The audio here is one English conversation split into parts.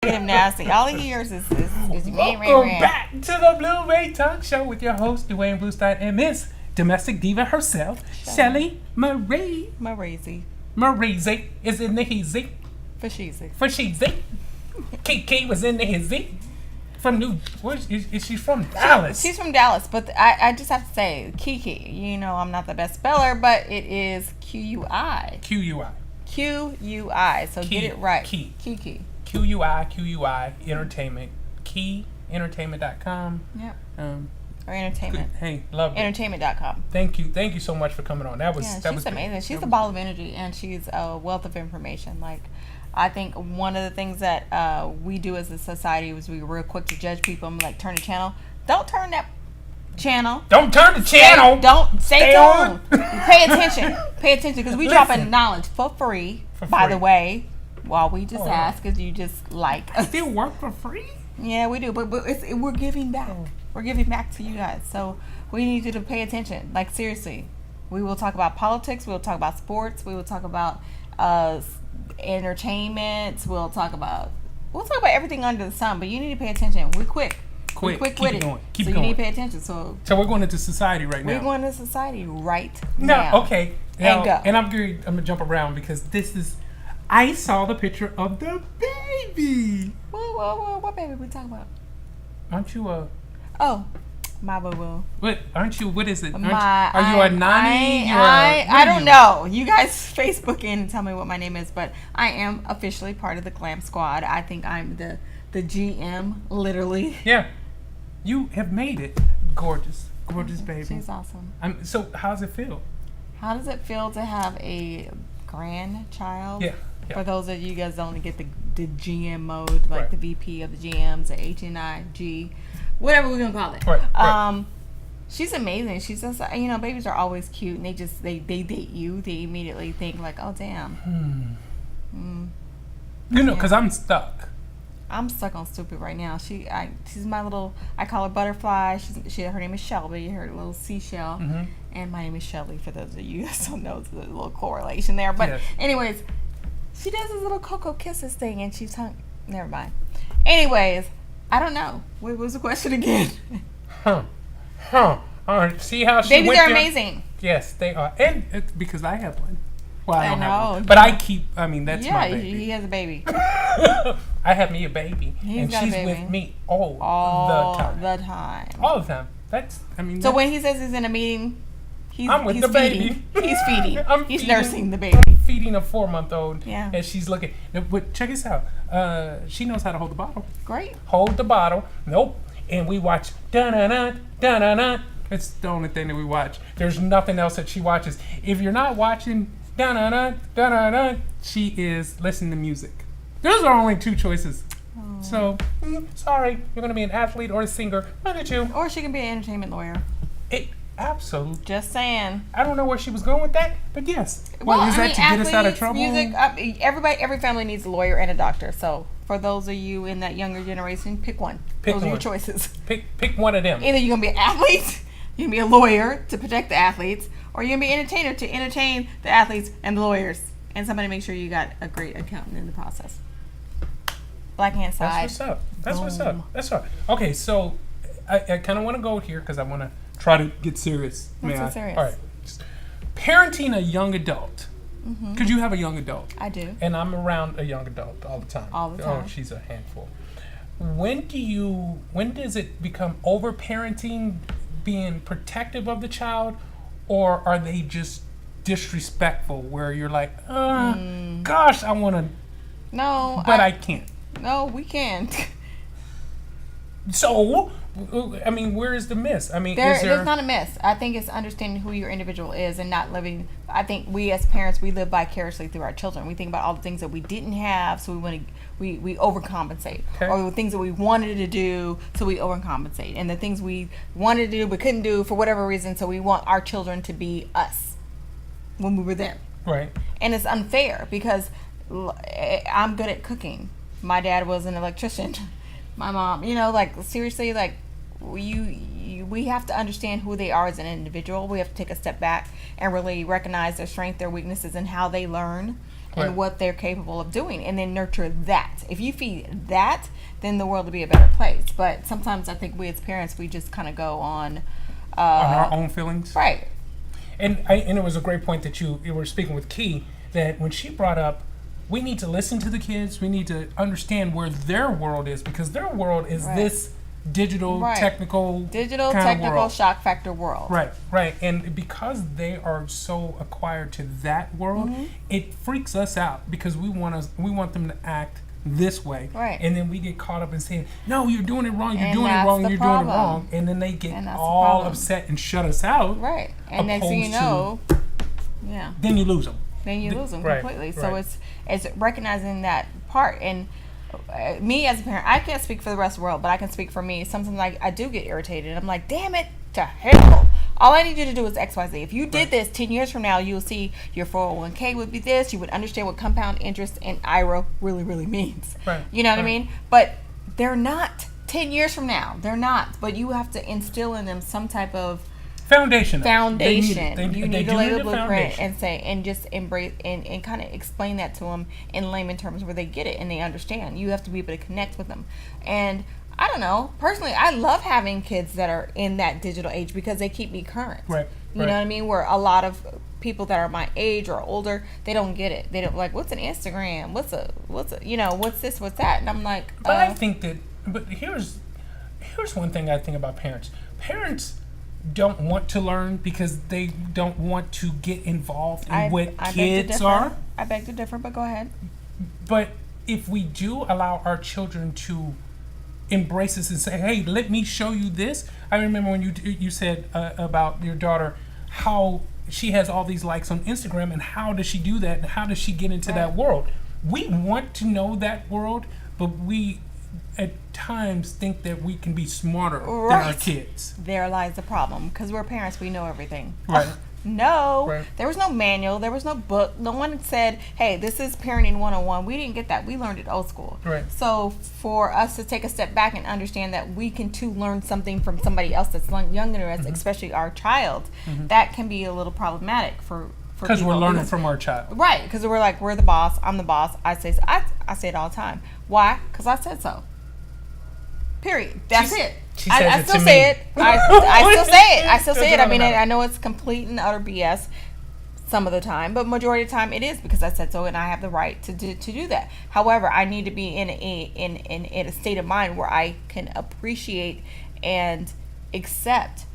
him nasty. All he hears is Welcome back to the Bluestein Talk Show with your host, Duwane Bluestein, and Miss Domestic Diva herself, Shelley Marie. Marie is in the hizzy. For sheezy. Kiki was in the hizzy. From she's from Dallas. She's from Dallas, but I just have to say, Kiki, you know I'm not the best speller, but it is Q-U-I. Q-U-I, so get it right. Kiki. Q-U-I, entertainment. Entertainment.com. Yep. Or entertainment. Good. Hey, love it. Entertainment.com. Thank you so much for coming on. She's amazing. She's a ball of energy, and she's a wealth of information. Like, I think one of the things that we do as a society is we're real quick to judge people and be like, turn the channel. Don't turn that channel. Don't turn the channel. Stay on. Pay attention. Because we dropping knowledge for free. By the way, while we just ask, because you just like I still work for free? Yeah, we do, but we're giving back. We're giving back to you guys. So we need you to pay attention. Like, seriously. We will talk about politics. We will talk about sports. We will talk about entertainment. We'll talk about everything under the sun, but you need to pay attention. We're quick Keep with going. it. Keep so going. You need to pay attention. So we're going into society right now. We're going into society right now. Okay. And go. And I'm gonna jump around because I saw the picture of the baby. Whoa, what baby we talking about? Aren't you my boo-boo. Aren't you? What is it? Are you a nanny? I don't know. You guys Facebook in and tell me what my name is, but I am officially part of the Glam Squad. I think I'm the GM, literally. Yeah. You have made it. Gorgeous baby. She's awesome. So how does it feel? How does it feel to have a grandchild? Yeah. For those of you guys that only get the GM mode, like the VP of the GMs, the HNIG, whatever we're gonna call it. Right. She's amazing. She's just, babies are always cute, and they date you. They immediately think like, oh damn. Because I'm stuck. I'm stuck on stupid right now. She's my little. I call her butterfly. Her name is Shelley. Her little seashell, and my name is Shelley. For those of you that don't know, there's a little correlation there. But anyways, she does this little Cocoa Kisses thing, and she's never mind. Anyways, I don't know. What was the question again? See how she babies went are there? Amazing. Yes, they are, and it's because I have one. Well, I don't have one, but that's my baby. He has a baby. I have me a baby, and she's with me all the time. All the time. So when he says he's in a meeting, I'm with the feeding. baby. He's feeding. He's nursing the baby. I'm feeding a 4-month-old. Yeah. And she's looking. But check this out. She knows how to hold the bottle. Great. Hold the bottle. Nope. And we watch da-na-na, da-na-na. It's the only thing that we watch. There's nothing else that she watches. If you're not watching da-na-na, da-na-na, she is listening to music. Those are only 2 choices. Oh. So, sorry. You're going to be an athlete or a singer. Look at you. Or she can be an entertainment lawyer. Absolutely. Just saying. I don't know where she was going with that, but yes. Well, is that to get us out of trouble? Music, every family needs a lawyer and a doctor. So for those of you in that younger generation, pick one. Those are your choices. Pick one of them. Either you're gonna be an athlete, you're gonna be a lawyer to protect the athletes, or you're gonna be an entertainer to entertain the athletes and the lawyers, and somebody make sure you got a great accountant in the process. Black hand side. That's what's up. That's right. Okay, so I kind of want to go here because I want to try to get serious. What's so serious? All right. Parenting a young adult. Because you have a young adult. I do. And I'm around a young adult all the time. All the time. Oh, she's a handful. When does it become over-parenting, being protective of the child, or are they just disrespectful where you're like, gosh, I want to, but I can't. No, we can't. So, I mean, where is the miss? I mean, there's not a miss. I think it's understanding who your individual is and not living. I think we as parents, we live vicariously through our children. We think about all the things that we didn't have, so we overcompensate. Okay. Or the things that we wanted to do, so we overcompensate. And the things we wanted to do but couldn't do for whatever reason, so we want our children to be us when we were them. Right. And it's unfair because I'm good at cooking. My dad was an electrician. My mom, seriously, we have to understand who they are as an individual. We have to take a step back and really recognize their strengths, their weaknesses, and how they learn. and what they're capable of doing, and then nurture that. If you feed that, then the world will be a better place. But sometimes I think we as parents, we just kind of go on our own feelings. Right. And it was a great point that you were speaking with Key, that when she brought up, we need to listen to the kids, we need to understand where their world is, because their world is this digital, technical technical shock factor world. Right. And because they are so acquired to that world, it freaks us out, because we want them to act this way. Right. And then we get caught up in saying, no, you're doing it wrong, you're doing it wrong. And then they get all upset and shut us out. Right. And next thing you know, then you lose them. Then you lose them completely. So it's recognizing that part. And me as a parent, I can't speak for the rest of the world, but I can speak for me. Sometimes I do get irritated. I'm like, damn it to hell. All I need you to do is XYZ. If you did this 10 years from now, you'll see your 401k would be this. You would understand what compound interest and IRA really, really means. Right. You know what I mean? But they're not 10 years from now. They're not. But you have to instill in them some type of foundation. You need to lay the blueprint and just embrace and kind of explain that to them in layman terms where they get it and they understand. You have to be able to connect with them. And I don't know, personally, I love having kids that are in that digital age because they keep me current. Right. You know what I mean? Where a lot of people that are my age or older, they don't get it. They don't like, what's an Instagram? What's this, what's that? And I'm like, But I think that, but here's one thing I think about parents. Parents don't want to learn because they don't want to get involved in what kids are. I beg to differ, but go ahead. But if we do allow our children to embrace this and say, hey, let me show you this. I remember when you said about your daughter, how she has all these likes on Instagram, and how does she do that, and how does she get into that world? We want to know that world, but we at times think that we can be smarter than our kids. There lies the problem, because we're parents, we know everything. Right. No, right. There was no manual, there was no book. No one said, hey, this is parenting 101. We didn't get that. We learned it old school. Right. So for us to take a step back and understand that we can too learn something from somebody else that's younger than us, especially our child, that can be a little problematic for because we're learning from our child. Right, because we're like, we're the boss, I'm the boss, I say it all the time. Why? Because I said so. Period. That's it. I still say it. I still say it. I mean, I know it's complete and utter BS some of the time, but majority of the time it is because I said so, and I have the right to do that. However, I need to be in a state of mind where I can appreciate and accept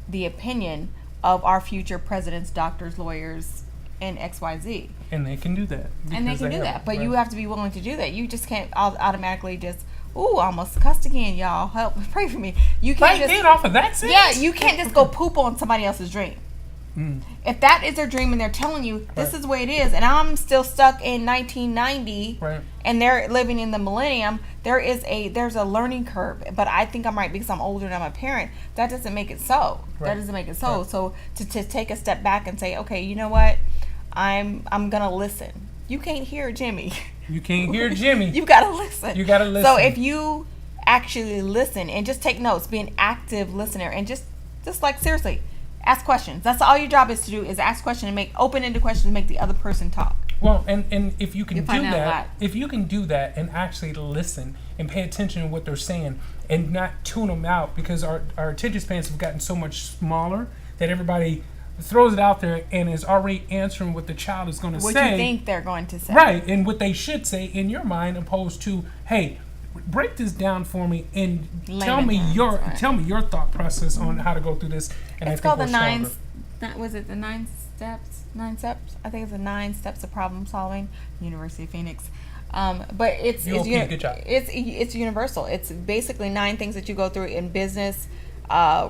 the opinion of our future presidents, doctors, lawyers, and XYZ. And they can do that. But you have to be willing to do that. You just can't automatically just, ooh, I almost cussed again, y'all. Help, pray for me. You can't just get off of that sentence. Yeah, you can't just go poop on somebody else's dream. If that is their dream and they're telling you this is the way it is, and I'm still stuck in 1990, and they're living in the millennium, there's a learning curve. But I think I'm right because I'm older and I'm a parent. That doesn't make it so. That doesn't make it so. So to take a step back and say, okay, you know what, I'm gonna listen. You can't hear Jimmy. You can't hear Jimmy. You gotta listen. You gotta listen. So if you actually listen and just take notes, be an active listener, and just like seriously, ask questions. That's all your job is to do, is ask questions and make open-ended questions and make the other person talk. Well, and if you can do that and actually listen and pay attention to what they're saying and not tune them out, because our attention spans have gotten so much smaller that everybody throws it out there and is already answering what the child is going to say. What you think they're going to say. Right, and what they should say in your mind, opposed to, hey, break this down for me and tell me your thought process on how to go through this. And it's called the 9 steps? 9 steps? I think it's the 9 steps of problem solving. University of Phoenix. But it's good job. It's universal. It's basically 9 things that you go through in business,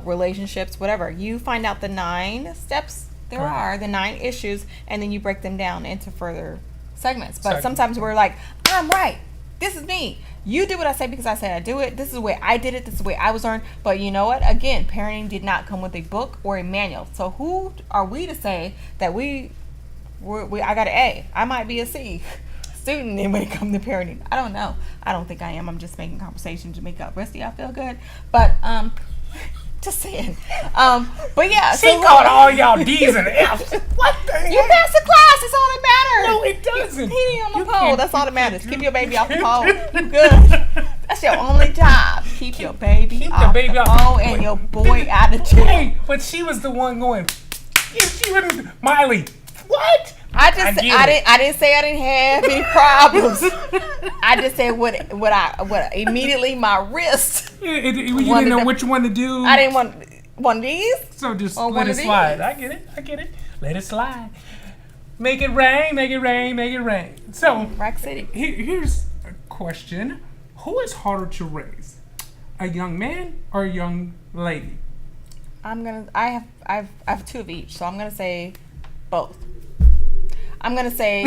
relationships, whatever. You find out the 9 steps there are, the 9 issues, and then you break them down into further segments. But sometimes we're like, I'm right. This is me. You do what I say because I said I do it. This is the way I did it. This is the way I was learned. But you know what? Again, parenting did not come with a book or a manual. So who are we to say that I got an A? I might be a C student when it comes to parenting. I don't know. I don't think I am. I'm just making conversation to make up. Rest of y'all feel good. But Just saying. But yeah. She called all y'all D's and F's. What the heck? You passed the class. That's all that matters. No, it doesn't. He on the pole. That's all that matters. Keep your baby off the pole. You good. That's your only job. Keep your baby off the pole and your boy out of jail. Hey, but she was the one going. She wouldn't. Miley. What? I didn't say I didn't have any problems. I just said what immediately my wrist. You didn't know which one to do. I didn't want one of these. So just let it slide. I get it. Let it slide. Make it rain, make it rain, make it rain. So Rack City. Here's a question: who is harder to raise, a young man or a young lady? I have two of each, so I'm gonna say both. I'm gonna say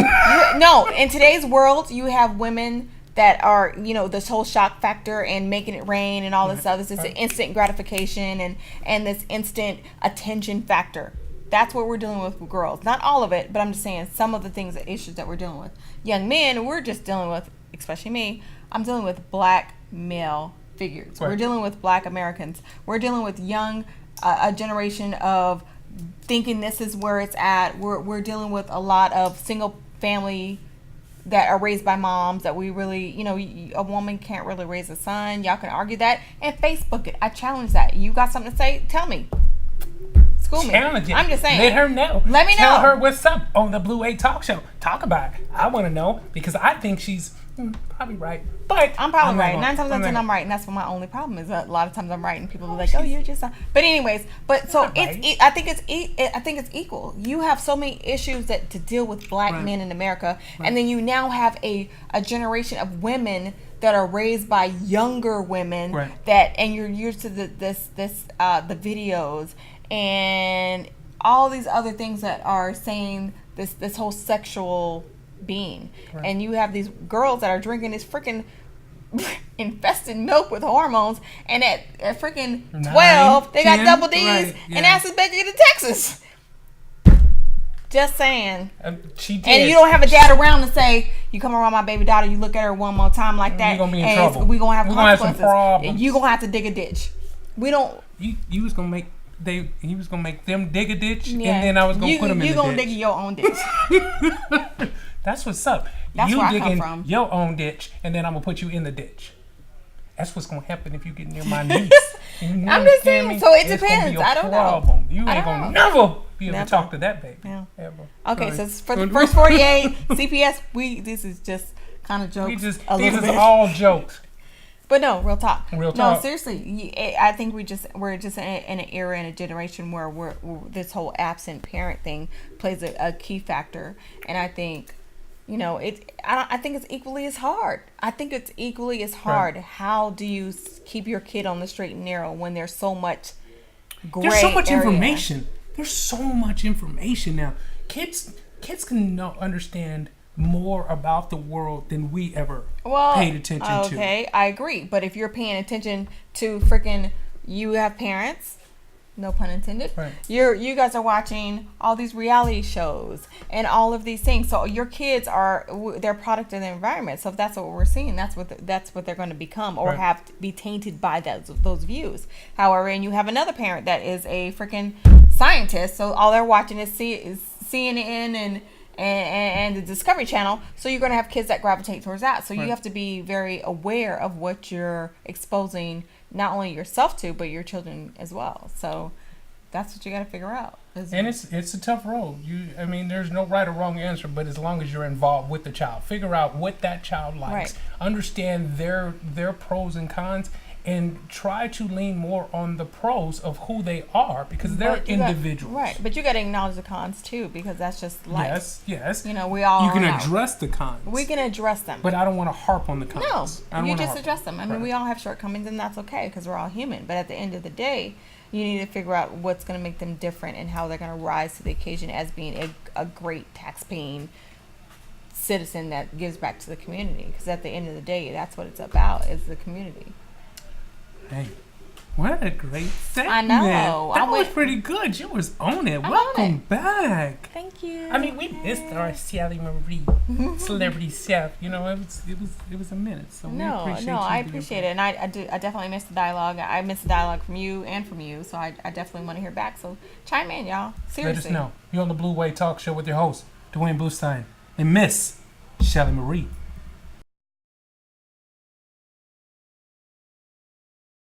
no. In today's world, you have women that are, this whole shock factor and making it rain and all this stuff. This is an instant gratification and this instant attention factor. That's what we're dealing with girls. Not all of it, but I'm just saying some of the issues that we're dealing with. Young men, we're just dealing with, especially me, I'm dealing with black male figures. Right. We're dealing with black Americans. We're dealing with a generation of thinking this is where it's at. We're dealing with a lot of single family that are raised by moms that we really, a woman can't really raise a son. Y'all can argue that and Facebook it. I challenge that. You got something to say? Tell me. School me. Challenge it. I'm just saying. Let her know. Let me know. Tell her what's up on the Blue 8 Talk Show. Talk about it. I want to know because I think she's probably right. But I'm probably right. 9 times out of 10 I'm right, and that's what my only problem is. A lot of times I'm right, and people are like, "Oh, you're just." But anyways, so it's. I think it's equal. You have so many issues to deal with black men in America, and then you now have a generation of women that are raised by younger women and you're used to the videos and all these other things that are saying this whole sexual being, and you have these girls that are drinking this freaking infested milk with hormones, and at freaking 12 they got double D's and asses back to Texas. Just saying. She did. And you don't have a dad around to say, you come around my baby daughter, you look at her one more time like that, you're gonna be in trouble. We're gonna have consequences. Have some problems. You're gonna have to dig a ditch. We don't. You was gonna make he was gonna make them dig a ditch, and then I was gonna put them in the ditch. You gonna dig your own ditch. That's what's up. That's you where digging I come from. your own ditch, and then I'm gonna put you in the ditch. That's what's gonna happen if you get near my niece. I'm just saying. So it depends. I don't know. You ain't gonna never be able to talk to that baby. Yeah. Ever. Okay, so for the first 48 CPS, this is just kind of jokes. These are all jokes. But no, real talk. No, seriously, I think we're just in an era and a generation where this whole absent parent thing plays a key factor, and I think, I think it's equally as hard. I think it's equally as hard. Right. How do you keep your kid on the straight and narrow when there's so much gray There's so much area? information. There's so much information now. Kids can understand more about the world than we ever paid attention to. Okay, I agree. But if you're paying attention to freaking, you have parents, no pun intended. Right. You guys are watching all these reality shows and all of these things. So your kids they're product of the environment. So if that's what we're seeing, that's what they're going to become or have to be tainted by those views. However, and you have another parent that is a freaking scientist. So all they're watching is CNN and the Discovery Channel, so you're going to have kids that gravitate towards that. So you have to be very aware of what you're exposing not only yourself to, but your children as well. So that's what you got to figure out. And it's a tough road. There's no right or wrong answer, but as long as you're involved with the child, figure out what that child likes, understand their pros and cons, and try to lean more on the pros of who they are, because they're individuals. But you got to acknowledge the cons too, because that's just life. Yes. We all. You can address the cons. We can address them. But I don't want to harp on the cons. No, you just address them. We all have shortcomings, and that's okay, because we're all human. But at the end of the day, you need to figure out what's going to make them different and how they're going to rise to the occasion as being a great tax-paying citizen that gives back to the community. Because at the end of the day, that's what it's about, is the community. Hey, What a great segment. I know. That was pretty good. You was on it. I'm Welcome on it. back. Thank you. I mean, we missed our Shelley Marie celebrity chef. You know, it was a minute. So we appreciate you I being appreciate back. it, and I definitely missed the dialogue. I missed the dialogue from you and from you, so I definitely want to hear back. So chime in, y'all. Seriously. Let us know. You're on the Blue Way Talk Show with your host, Duwane Bluestein, and Miss Shelley Marie.